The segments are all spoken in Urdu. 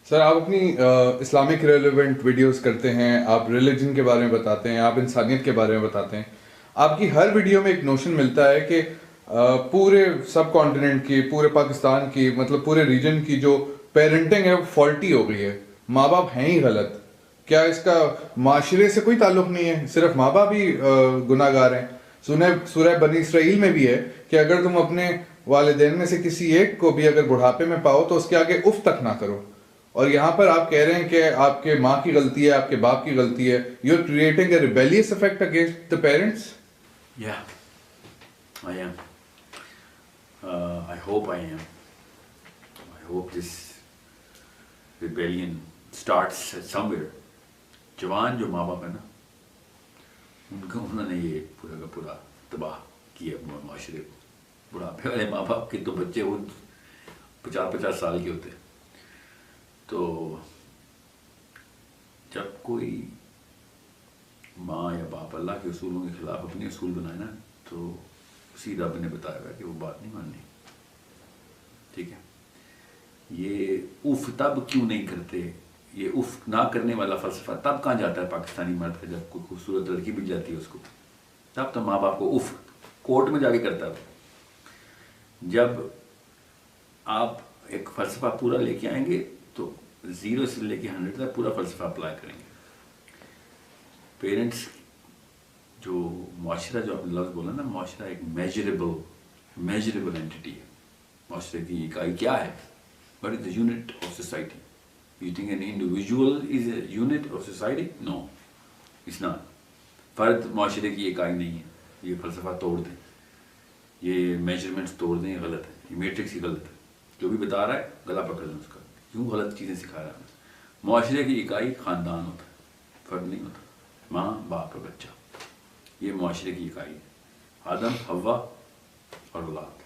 سر آپ اپنی اسلامک ریلیونٹ ویڈیوز کرتے ہیں، آپ ریلیجن کے بارے میں بتاتے ہیں، آپ انسانیت کے بارے میں بتاتے ہیں. آپ کی ہر ویڈیو میں ایک نوشن ملتا ہے کہ پورے سب کانٹیننٹ کی، پورے پاکستان کی، مطلب پورے ریجن کی جو پیرنٹنگ ہے وہ فالٹی ہو گئی ہے، ماں باپ ہیں ہی غلط. کیا اس کا معاشرے سے کوئی تعلق نہیں ہے؟ صرف ماں باپ ہی گناہ گار ہیں؟ سورہ بنی اسرائیل میں بھی ہے کہ اگر تم اپنے والدین میں سے کسی ایک کو بھی اگر بڑھاپے میں پاؤ تو اس کے آگے اف تک نہ کرو. اور یہاں پر آپ کہہ رہے ہیں کہ آپ کے ماں کی غلطی ہے، آپ کے باپ کی غلطی ہے. You are creating a rebellious effect against the parents. Yeah, I am. I hope I am. I hope this rebellion starts somewhere. جوان جو ماں باپ ہے نا، انہوں نے یہ پورا کا پورا تباہ کیا معاشرے کو. بڑھاپے والے ماں باپ کے تو بچے وہ 50 سال کے ہوتے ہیں. تو جب کوئی ماں یا باپ اللہ کے اصولوں کے خلاف اپنے اصول بنائے نا، تو اسی رب نے بتایا ہوا کہ وہ بات نہیں ماننی. ٹھیک ہے، یہ اف تب کیوں نہیں کرتے؟ یہ اف نہ کرنے والا فلسفہ تب کہاں جاتا ہے پاکستانی مرد کا؟ جب کوئی خوبصورت لڑکی مل جاتی ہے اس کو، تب تو ماں باپ کو اف کورٹ میں جا کے کرتا ہے. جب آپ ایک فلسفہ پورا لے کے آئیں گے تو 0 سے لے کے 100 تک پورا فلسفہ اپلائی کریں گے. پیرنٹس جو معاشرہ، جو آپ نے لفظ بولا نا، معاشرہ ایک میجریبل اینٹی ہے. معاشرے کی اکائی کیا ہے؟ What is the unit of society? You think an individual is a unit of society? No, it's not. فرد معاشرے کی اکائی نہیں ہے. یہ فلسفہ توڑ دیں، یہ میجرمنٹس توڑ دیں، یہ غلط ہے. یہ میٹرکس ہی غلط ہے. جو بھی بتا رہا ہے گلا پکڑ لیں اس کا. کیوں غلط چیزیں سکھا رہا ہے؟ معاشرے کی اکائی خاندان ہوتا ہے، فرد نہیں ہوتا. ماں باپ اور بچہ، یہ معاشرے کی اکائی ہے. آدم، حوا اور اولاد.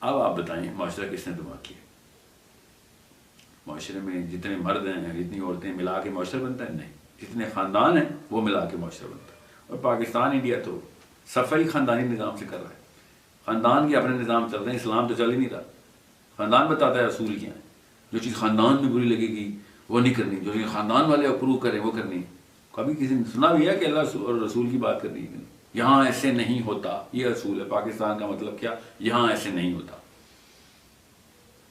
اب آپ بتائیں معاشرہ کس نے تباہ کیا؟ معاشرے میں جتنے مرد ہیں، جتنی عورتیں ملا کے معاشرہ بنتا ہے؟ نہیں. جتنے خاندان ہیں وہ ملا کے معاشرہ بنتا ہے. اور پاکستان، انڈیا تو صفائی خاندانی نظام سے کر رہا ہے. خاندان کے اپنے نظام چل رہے ہیں. اسلام تو چل ہی نہیں رہا. خاندان بتاتا ہے اصول کیا ہیں. جو چیز خاندان میں بری لگے گی وہ نہیں کرنی، جو چیز خاندان والے اپروو کریں وہ کرنی. کبھی کسی نے سنا بھی ہے کہ اللہ اور رسول کی بات کرنی ہے؟ یہاں ایسے نہیں ہوتا. یہ اصول ہے پاکستان کا. مطلب کیا؟ یہاں ایسے نہیں ہوتا.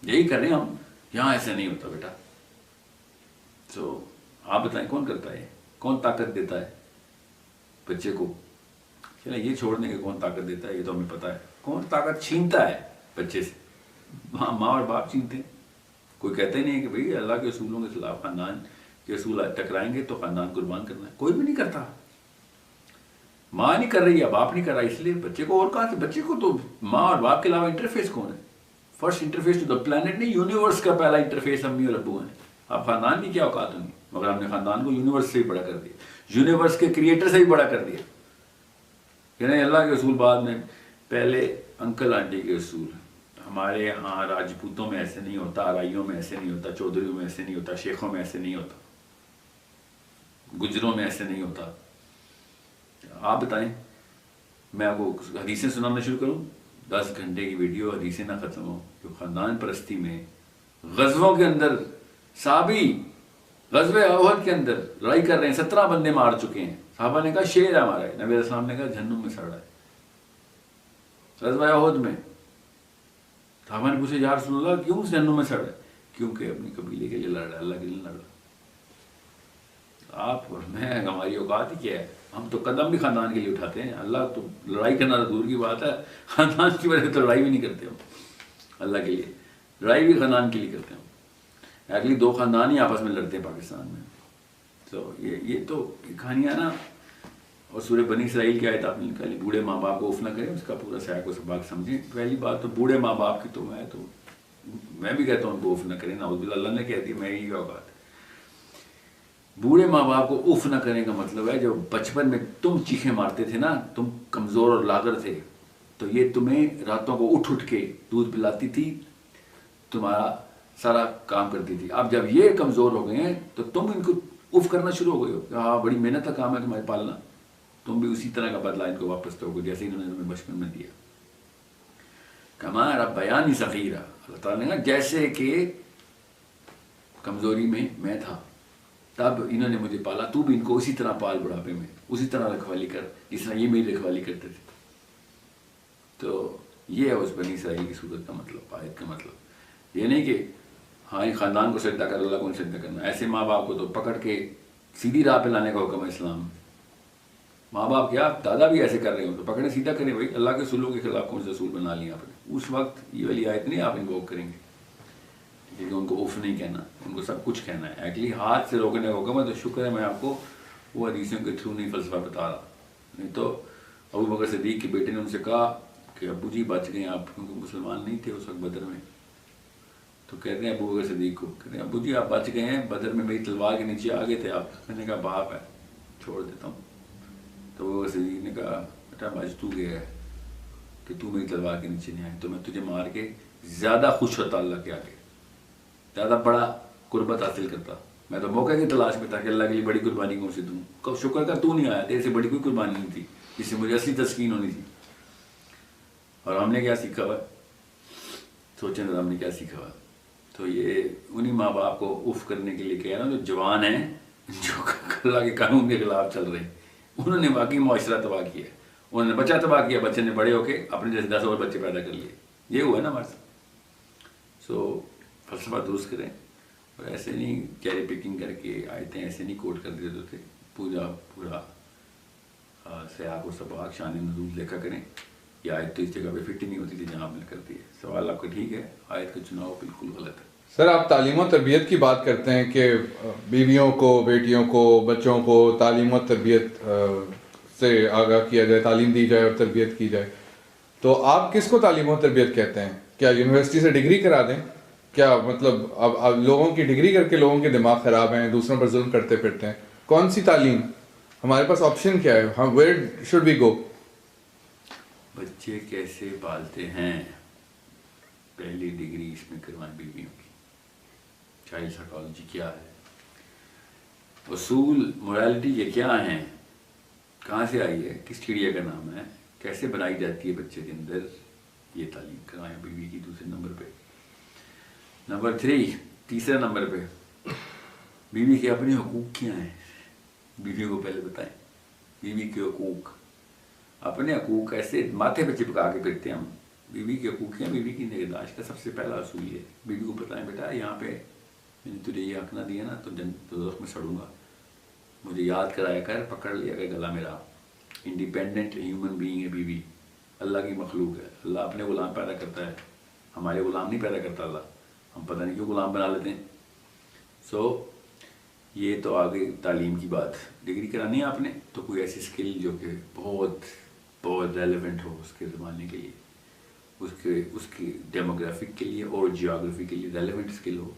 یہی کر رہے ہیں ہم، یہاں ایسے نہیں ہوتا بیٹا. تو آپ بتائیں کون کرتا ہے؟ کون طاقت دیتا ہے بچے کو؟ چلیں یہ چھوڑنے کے کون طاقت دیتا ہے یہ تو ہمیں پتہ ہے. کون طاقت چھینتا ہے بچے سے؟ ماں اور باپ چھینتے ہیں. کوئی کہتا ہی نہیں ہے کہ بھئی اللہ کے اصولوں کے خلاف خاندان کے اصول ٹکرائیں گے تو خاندان قربان کرنا ہے. کوئی بھی نہیں کرتا. ماں نہیں کر رہی یا باپ نہیں کر رہا، اس لیے بچے کو. اور کہاں سے بچے کو؟ تو ماں اور باپ کے علاوہ انٹرفیس کون ہے؟ First interface to the planet نہیں، یونیورس کا پہلا انٹرفیس امی اور ابو ہیں. آپ خاندان کی کیا اوقات ہوں گی؟ مگر ہم نے خاندان کو یونیورس سے بھی بڑا کر دیا، یونیورس کے کریٹر سے بھی بڑا کر دیا. کہ نہیں اللہ کے اصول بعد میں، پہلے انکل آنٹی کے اصول. ہمارے یہاں راجپوتوں میں ایسے نہیں ہوتا، آرائیوں میں ایسے نہیں ہوتا، چودھریوں میں ایسے نہیں ہوتا، شیخوں میں ایسے نہیں ہوتا، گجروں میں ایسے نہیں ہوتا. آپ بتائیں، میں آپ کو حدیثیں سنانا شروع کروں؟ 10 گھنٹے کی ویڈیو، حدیثیں نہ ختم ہو. جو خاندان پرستی میں غزووں کے اندر، صحابی غزوہ احد کے اندر لڑائی کر رہے ہیں، 17 بندے مار چکے ہیں. صحابہ نے کہا شیر ہے ہمارا. نبی علیہ السلام نے کہا جہنم میں سڑ رہا ہے. غزوہ احد میں صحابہ نے پوچھا یا رسول اللہ کیوں جہنم میں سڑ رہا ہے؟ کیونکہ اپنی قبیلے کے لیے لڑ رہا ہے، اللہ کے لیے لڑ رہا ہے. آپ اور میں، ہماری اوقات ہی کیا ہے؟ ہم تو قدم بھی خاندان کے لیے اٹھاتے ہیں. اللہ تو لڑائی کرنا تو دور کی بات ہے، خاندان کی وجہ سے تو لڑائی بھی نہیں کرتے ہم. اللہ کے لیے لڑائی بھی خاندان کے لیے کرتے ہیں. اگلی 2 خاندان ہی آپس میں لڑتے ہیں پاکستان میں. تو یہ تو کہانیاں نا. اور سورہ بنی اسرائیل کی آیت آپ نے نکالی، بوڑھے ماں باپ کو اف نہ کریں. اس کا پورا سیاق و سباق سمجھیں. پہلی بات تو بوڑھے ماں باپ کی تو میں بھی کہتا ہوں ان کو اف نہ کریں. نعوذ باللہ، اللہ نے کہہ دی میں یہی اوقات. بوڑھے ماں باپ کو اف نہ کرنے کا مطلب ہے جو بچپن میں تم چیخیں مارتے تھے نا، تم کمزور اور لاغر تھے، تو یہ تمہیں راتوں کو اٹھ کے دودھ پلاتی تھی، تمہارا سارا کام کرتی تھی. اب جب یہ کمزور ہو گئے ہیں تو تم ان کو اف کرنا شروع ہو گئے ہو کہ ہاں بڑی محنت کا کام ہے تمہیں پالنا. تم بھی اسی طرح کا بدلہ ان کو واپس دو گے جیسے انہوں نے تمہیں بچپن میں دیا. کما ربیانی صغیرا، اللہ تعالیٰ نے کہا جیسے کہ کمزوری میں میں تھا، تب انہوں نے مجھے پالا، تو بھی ان کو اسی طرح پال بڑھاپے میں، اسی طرح رکھوالی کر جس طرح یہ میری رکھوالی کرتے تھے. تو یہ ہے اس بنی اسرائیل کی صورت کا مطلب، آیت کا مطلب. یہ نہیں کہ ہاں خاندان کو سجدہ کر، اللہ کو نہیں سجدہ کرنا. ایسے ماں باپ کو تو پکڑ کے سیدھی راہ پہ لانے کا حکم ہے اسلام میں. ماں باپ کیا دادا بھی ایسے کر رہے ہوں تو پکڑے سیدھا کریں بھائی، اللہ کے رسولوں کے خلاف کون سے رسول بنا لیا آپ نے. اس وقت یہ والی آیت نہیں آپ انووک کریں گے، کیونکہ ان کو اف نہیں کہنا، ان کو سب کچھ کہنا ہے. ایکچولی ہاتھ سے روکنے کا حکم ہے. تو شکر ہے میں آپ کو وہ حدیثوں کے تھرو نہیں فلسفہ بتا رہا، نہیں تو ابو بکر صدیق کے بیٹے نے ان سے کہا کہ ابو جی بچ گئے آپ، کیونکہ مسلمان نہیں تھے اس وقت بدر میں. تو کہتے ہیں ابو بکر صدیق کو، کہتے ہیں ابو جی آپ بچ گئے ہیں، بدر میں میری تلوار کے نیچے آ گئے تھے آپ. میں نے کہا باپ ہے چھوڑ دیتا ہوں. تو ابو بکر صدیق نے کہا بیٹا بچ تو گیا ہے کہ تو میری تلوار کے نیچے نہیں آئے تو میں تجھے مار کے زیادہ خوش ہوتا اللہ کے آگے، زیادہ بڑا قربت حاصل کرتا. میں تو موقع کی تلاش میں تھا کہ اللہ کے لیے بڑی قربانی کون سی دوں. شکر کر تو نہیں آیا، تیرے سے بڑی کوئی قربانی نہیں تھی جس سے مجھے اصلی تسکین ہونی تھی. اور ہم نے کیا سیکھا ہوا، سوچیں ذرا ہم نے کیا سیکھا ہوا. تو یہ انہی ماں باپ کو اف کرنے کے لیے کہہ رہا ہوں جو جوان ہیں، جو اللہ کے قانون کے خلاف چل رہے ہیں. انہوں نے واقعی معاشرہ تباہ کیا، انہوں نے بچہ تباہ کیا، بچے نے بڑے ہو کے اپنے جیسے 10 اور بچے پیدا کر لیے. یہ ہوا ہے نا ہمارے ساتھ. سو فلسفہ درست کریں، اور ایسے نہیں کیری پکنگ کر کے آیتیں ایسے نہیں کوٹ کر دیتے تھے. پورا سیاق و سباق شان نزول دیکھا کریں. یہ آیت تو اس جگہ پہ فٹ ہی نہیں ہوتی تھی جہاں آپ نے کرتی ہے. سوال آپ کا ٹھیک ہے، آیت کا چناؤ بالکل غلط ہے. سر آپ تعلیم و تربیت کی بات کرتے ہیں کہ بیویوں کو، بیٹیوں کو، بچوں کو تعلیم و تربیت سے آگاہ کیا جائے، تعلیم دی جائے اور تربیت کی جائے. تو آپ کس کو تعلیم و تربیت کہتے ہیں؟ کیا یونیورسٹی سے ڈگری کرا دیں؟ کیا مطلب اب لوگوں کی ڈگری کر کے لوگوں کے دماغ خراب ہیں، دوسروں پر ظلم کرتے پھرتے ہیں؟ کون سی تعلیم؟ ہمارے پاس آپشن کیا ہے؟ ہم ویئر شوڈ وی گو؟ بچے کیسے پالتے ہیں، پہلی ڈگری اس میں کروائیں بیویوں کی. چائلڈ سائیکالوجی کیا ہے، اصول مورالٹی یہ کیا ہیں، کہاں سے آئی ہے، کس چڑیا کا نام ہے، کیسے بنائی جاتی ہے بچے کے اندر، یہ تعلیم کروائیں بیوی کی. دوسرے نمبر پہ. نمبر 3، تیسرے نمبر پہ بیوی کے اپنے حقوق کیا ہیں، بیوی کو پہلے بتائیں. بیوی کے حقوق، اپنے حقوق ایسے ماتھے پہ چپکا کے پھرتے ہیں ہم. بیوی کے حقوق کیا، بیوی کی نگہداشت کا سب سے پہلا اصول یہ ہے. بیوی کو بتائیں بیٹا یہاں پہ میں نے تجھے یہ حق نہ دیا نا تو دوزخ میں سڑوں گا، مجھے یاد کرایا کر، پکڑ لیا کر گلا میرا. انڈیپینڈنٹ ہیومن بینگ ہے بیوی، اللہ کی مخلوق ہے. اللہ اپنے غلام پیدا کرتا ہے، ہمارے غلام نہیں پیدا کرتا اللہ. ہم پتہ نہیں کیوں غلام بنا لیتے ہیں. سو یہ تو آگے تعلیم کی بات. ڈگری کرانی ہے آپ نے تو کوئی ایسی اسکل جو کہ بہت بہت ریلیونٹ ہو اس کے زمانے کے لیے، اس کی ڈیموگرافک کے لیے اور جیوگرافی کے لیے ریلیونٹ اسکل ہو،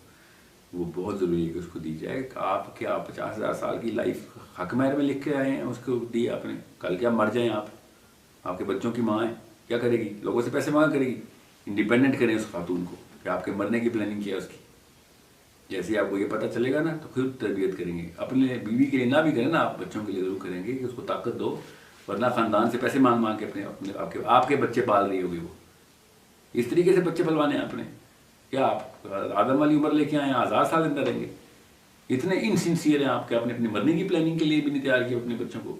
وہ بہت ضروری ہے کہ اس کو دی جائے. آپ کیا 50,000 سال کی لائف حق مہر میں لکھ کے آئے ہیں، اس کو دی آپ نے. کل کیا مر جائیں آپ کے بچوں کی ماں ہیں، کیا کرے گی؟ لوگوں سے پیسے مانگا کرے گی. انڈیپینڈنٹ کریں اس خاتون کو کہ آپ کے مرنے کی پلاننگ کیا اس کی. جیسے آپ کو یہ پتہ چلے گا نا تو خود تربیت کریں گے. اپنے بیوی کے لیے نہ بھی کریں نا، آپ بچوں کے لیے ضرور کریں گے کہ اس کو طاقت دو، ورنہ خاندان سے پیسے مانگ کے آپ کے بچے پال رہی ہوگی. وہ اس طریقے سے بچے پلوانے ہیں آپ نے. کیا آپ آدم والی عمر لے کے آئے ہیں، 1000 سال زندہ رہیں گے؟ اتنے انسنسیئر ہیں آپ کے، آپ نے اپنی مرنے کی پلاننگ کے لیے بھی نہیں تیار کیا اپنے بچوں کو.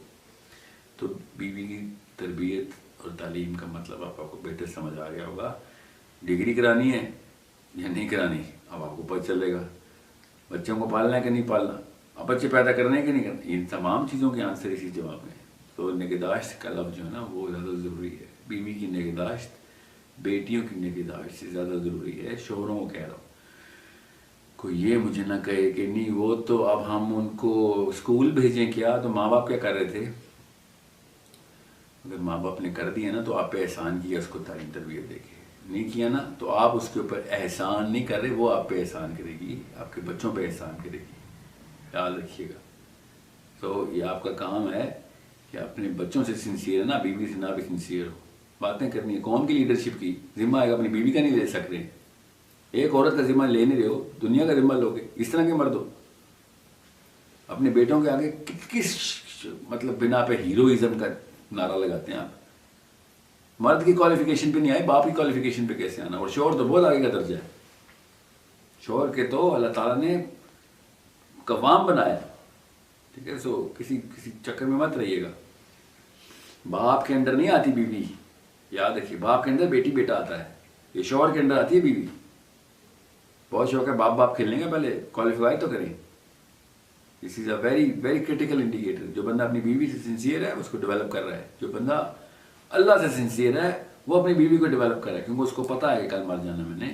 تو بیوی کی تربیت اور تعلیم کا مطلب آپ کو بہتر سمجھ آ گیا ہوگا. ڈگری کرانی ہے یا نہیں کرانی اب آپ کو پتہ چلے گا. بچوں کو پالنا ہے کہ نہیں پالنا، اب بچے پیدا کرنے کہ نہیں کرنا، ان تمام چیزوں کے آنسر اسی جواب میں. تو نگہداشت کا لفظ جو ہے نا وہ زیادہ ضروری ہے. بیوی کی نگہداشت بیٹیوں کی نگہداشت سے زیادہ ضروری ہے. شوہروں کو کہہ رہا ہوں، کوئی یہ مجھے نہ کہے کہ نہیں وہ تو اب ہم ان کو اسکول بھیجیں کیا. تو ماں باپ کیا کر رہے تھے؟ اگر ماں باپ نے کر دیا نا تو آپ پہ احسان کیا اس کو تعلیم تربیت دے کے. نہیں کیا نا تو آپ اس کے اوپر احسان نہیں کر رہے، وہ آپ پہ احسان کرے گی، آپ کے بچوں پہ احسان کرے گی. یاد رکھیے گا. تو یہ آپ کا کام ہے کہ اپنے بچوں سے سنسیئر ہے نا، بیوی سے نہ بھی سنسیئر ہو. باتیں کرنی ہے قوم کی لیڈرشپ کی. ذمہ ہے اپنی بیوی کا نہیں لے سکتے. ایک عورت کا ذمہ لے نہیں رہے ہو، دنیا کا ذمہ لوگے. اس طرح کے مرد ہو اپنے بیٹوں کے آگے کس مطلب بنا پہ ہیروئزم کا نعرہ لگاتے ہیں آپ. مرد کی کوالیفیکیشن پہ نہیں آئے، باپ کی کوالیفیکیشن پہ کیسے آنا؟ اور شوہر تو بہت آگے کا درجہ ہے. شوہر کے تو اللہ تعالیٰ نے قوام بنایا، ٹھیک ہے، سو کسی چکر میں مت رہیے گا. باپ کے اندر نہیں آتی بیوی، یاد رکھیے، باپ کے اندر بیٹی بیٹا آتا ہے، یہ شوہر کے اندر آتی ہے بیوی. بہت شوق ہے باپ کھیلنے کا، پہلے کوالیفائی تو کریں. This is a very very critical indicator. جو بندہ اپنی بیوی سے سنسیئر ہے اس کو ڈیولپ کر رہا ہے، جو بندہ اللہ سے سنسیئر ہے وہ اپنی بیوی کو ڈیولپ کر رہا ہے، کیونکہ اس کو پتہ ہے کہ کل مر جانا میں نے.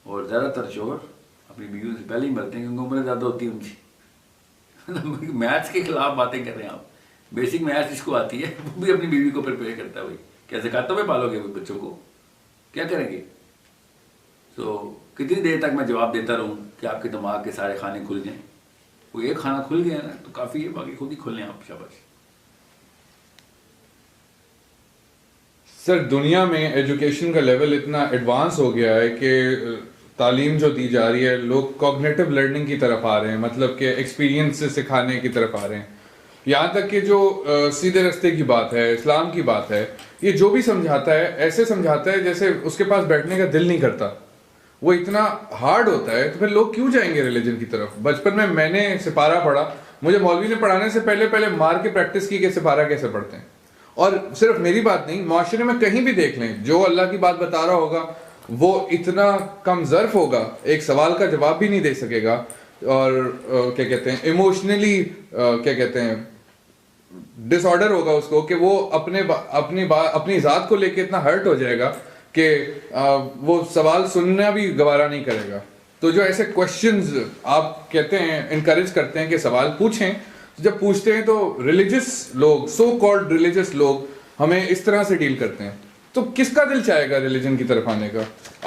اور زیادہ تر شوہر اپنی بیویوں سے پہلے ہی مرتے ہیں کیونکہ عمریں زیادہ ہوتی ہیں ان کی. میتھس کے خلاف باتیں کر رہے ہیں آپ. بیسک میتھس جس کو آتی ہے وہ بھی اپنی بیوی کو پریپیئر کرتا ہے. بھائی کیسے کھاتوں میں پالو گے بچوں کو، کیا کریں گے؟ سو کتنی دیر تک میں جواب دیتا رہوں کہ آپ کے دماغ کے سارے کھانے کھل جائیں؟ وہ ایک کھانا کھل گیا نا تو کافی ہے، باقی خود ہی کھل لیں آپ. شاباش. سر دنیا میں ایجوکیشن کا لیول اتنا ایڈوانس ہو گیا ہے کہ تعلیم جو دی جا رہی ہے، لوگ کوگنیٹو لرننگ کی طرف آ رہے ہیں، مطلب کہ ایکسپیرینس سے سکھانے کی طرف آ رہے ہیں. یہاں تک کہ جو سیدھے رستے کی بات ہے، اسلام کی بات ہے، یہ جو بھی سمجھاتا ہے ایسے سمجھاتا ہے جیسے اس کے پاس بیٹھنے کا دل نہیں کرتا. وہ اتنا ہارڈ ہوتا ہے، تو پھر لوگ کیوں جائیں گے ریلیجن کی طرف؟ بچپن میں نے سپارہ پڑھا، مجھے مولوی نے پڑھانے سے پہلے مار کے پریکٹس کی کہ سپارہ کیسے پڑھتے ہیں. اور صرف میری بات نہیں، معاشرے میں کہیں بھی دیکھ لیں، جو اللہ کی بات بتا رہا ہوگا وہ اتنا کم ظرف ہوگا، ایک سوال کا جواب بھی نہیں دے سکے گا، اور کیا کہتے ہیں ایموشنلی کیا کہتے ہیں ڈس آرڈر ہوگا اس کو، کہ وہ اپنی ذات کو لے کے اتنا ہرٹ ہو جائے گا کہ وہ سوال سننا بھی گوارا نہیں کرے گا. تو جو ایسے کوشچنز آپ کہتے ہیں انکریج کرتے ہیں کہ سوال پوچھیں، جب پوچھتے ہیں تو ریلیجس لوگ، سو کالڈ ریلیجس لوگ ہمیں اس طرح سے ڈیل کرتے ہیں. تو کس کا دل چاہے گا ریلیجن کی طرف آنے کا؟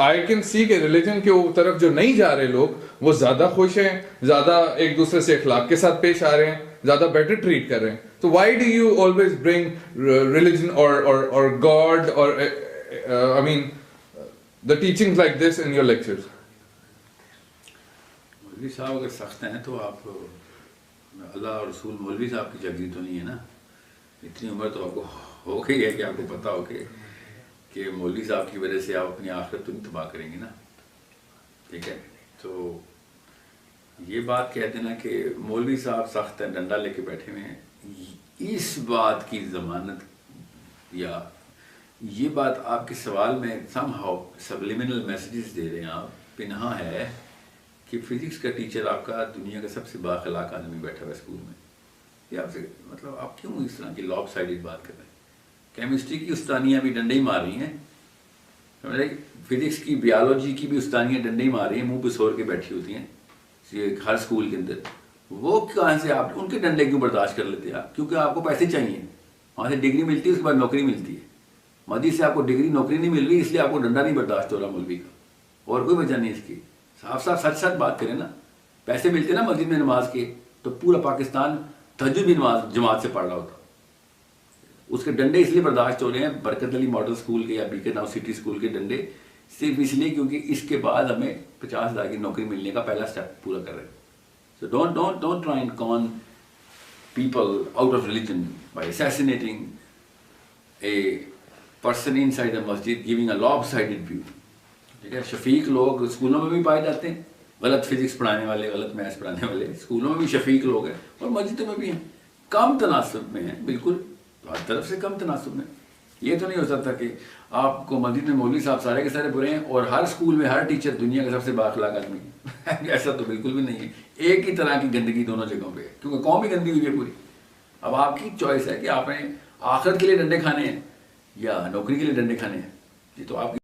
آئی کین سی کہ ریلیجن کے طرف جو نہیں جا رہے لوگ وہ زیادہ خوش ہیں، زیادہ ایک دوسرے سے اخلاق کے ساتھ پیش آ رہے ہیں، زیادہ بیٹر ٹریٹ کر رہے ہیں. تو why do you always bring religion اور گاڈ اور I mean the teachings like this in your lectures? مولوی صاحب اگر سخت ہیں تو آپ، اللہ اور رسول مولوی صاحب کی جگہ تو نہیں ہے نا. اتنی عمر تو آپ کو ہو گئی ہے کہ آپ کو پتہ ہو کہ مولوی صاحب کی وجہ سے آپ اپنی آخرت تو نہیں تباہ کریں گے نا. ٹھیک ہے، تو یہ بات کہتے ہیں نا کہ مولوی صاحب سخت ہیں، ڈنڈا لے کے بیٹھے ہوئے ہیں، اس بات کی ضمانت یا یہ بات آپ کے سوال میں سم ہاؤ سبلیمنل میسیجز دے رہے ہیں آپ، پنہا ہے کہ فزکس کا ٹیچر آپ کا دنیا کا سب سے بااخلاق آدمی بیٹھا ہوا ہے اسکول میں. یہ آپ سے مطلب آپ کیوں اس طرح کی لاب سائڈڈ بات کر رہے ہیں؟ کیمسٹری کی استانیاں بھی ڈنڈے ہی مار رہی ہیں، فزکس کی بیالوجی کی بھی استانیاں ڈنڈے ہی مار رہی ہیں، منہ پہ سور کے بیٹھی ہوتی ہیں ہر اسکول کے اندر. وہ کہاں سے آپ ان کے ڈنڈے کیوں برداشت کر لیتے ہیں آپ؟ کیونکہ آپ کو پیسے چاہیے، وہاں سے ڈگری ملتی ہے، اس کے بعد نوکری ملتی ہے. مودی سے آپ کو ڈگری نوکری نہیں مل رہی، اس لیے آپ کو ڈنڈا نہیں برداشت ہو رہا مولوی کا، اور کوئی وجہ نہیں اس کی. صاف صاف سچ بات کریں نا. پیسے ملتے نا مسجد میں نماز کے تو پورا پاکستان تہجد بھی نماز جماعت سے پڑھ رہا ہوتا. اس کے ڈنڈے اس لیے برداشت ہو رہے ہیں برکت علی ماڈل اسکول کے یا بیکر ناؤ سٹی اسکول کے ڈنڈے، صرف اس لیے کیونکہ اس کے بعد ہمیں 50,000 کی نوکری ملنے کا پہلا اسٹیپ پورا کر رہے ہیں. So don't try and con people out of religion by assassinating a person inside a masjid, giving a lopsided view. ٹھیک ہے، شفیق لوگ اسکولوں میں بھی پائے جاتے ہیں، غلط فزکس پڑھانے والے، غلط میتھس پڑھانے والے اسکولوں میں بھی شفیق لوگ ہیں، اور مسجدوں میں بھی ہیں. کم تناسب میں ہیں، بالکل ہر طرف سے کم تناسب میں. یہ تو نہیں ہو سکتا کہ آپ کو مسجد میں مولوی صاحب سارے کے سارے برے ہیں اور ہر اسکول میں ہر ٹیچر دنیا کا سب سے بااخلاق آدمی ہے. ایسا تو بالکل بھی نہیں ہے. ایک ہی طرح کی گندگی دونوں جگہوں پہ ہے، کیونکہ قوم بھی گندی ہوئی ہے پوری. اب آپ کی چوائس ہے کہ آپ نے آخرت کے لیے ڈنڈے کھانے ہیں یا نوکری کے لیے ڈنڈے کھانے ہیں. یہ تو آپ